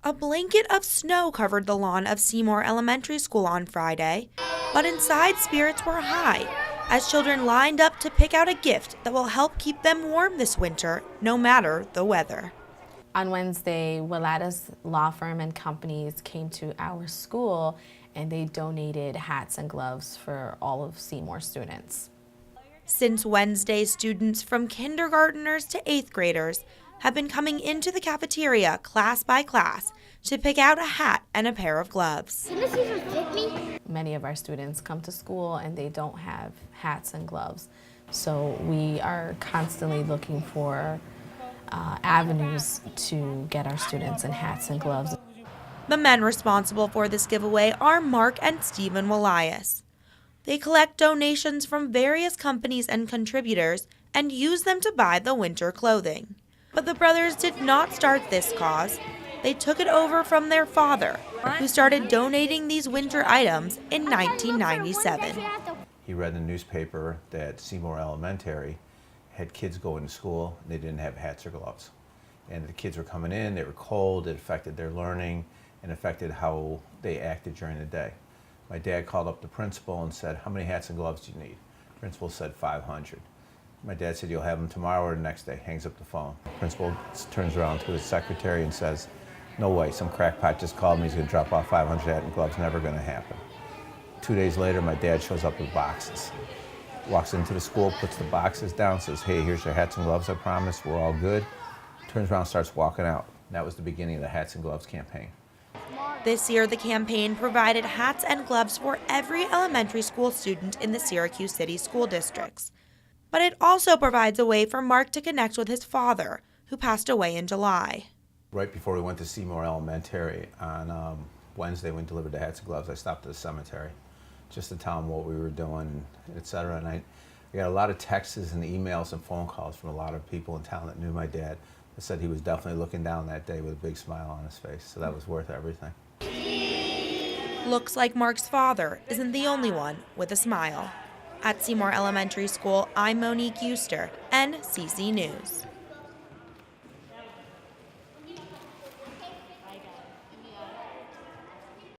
A blanket of snow covered the lawn of Seymour Elementary School on Friday, but inside spirits were high as children lined up to pick out a gift that will help keep them warm this winter, no matter the weather. On Wednesday, Willatus Law Firm and companies came to our school and they donated hats and gloves for all of Seymour students. Since Wednesday, students from kindergartners to 8th graders have been coming into the cafeteria class by class to pick out a hat and a pair of gloves. Can this even fit me? Many of our students come to school and they don't have hats and gloves. So we are constantly looking for avenues to get our students in hats and gloves. The men responsible for this giveaway are Mark and Stephen Wilias. They collect donations from various companies and contributors and use them to buy the winter clothing. But the brothers did not start this cause. They took it over from their father, who started donating these winter items in 1997. He read in the newspaper that Seymour Elementary had kids going to school and they didn't have hats or gloves. And the kids were coming in, they were cold, it affected their learning and affected how they acted during the day. My dad called up the principal and said, "How many hats and gloves do you need?" The principal said 500. My dad said, "You'll have them tomorrow or the next day." Hangs up the phone. The principal turns around to his secretary and says, "No way, some crackpot just called me, he's gonna drop off 500 hats and gloves, never gonna happen." 2 days later, my dad shows up with boxes. Walks into the school, puts the boxes down, says, "Hey, here's your hats and gloves, I promise, we're all good." Turns around, starts walking out. That was the beginning of the Hats and Gloves campaign. This year, the campaign provided hats and gloves for every elementary school student in the Syracuse City school districts. But it also provides a way for Mark to connect with his father, who passed away in July. Right before we went to Seymour Elementary on Wednesday, when we delivered the hats and gloves, I stopped at the cemetery just to tell them what we were doing, etc. And I got a lot of texts and emails and phone calls from a lot of people in town that knew my dad that said he was definitely looking down that day with a big smile on his face. So that was worth everything. Looks like Mark's father isn't the only one with a smile. At Seymour Elementary School, I'm Monique Euster, NCC News.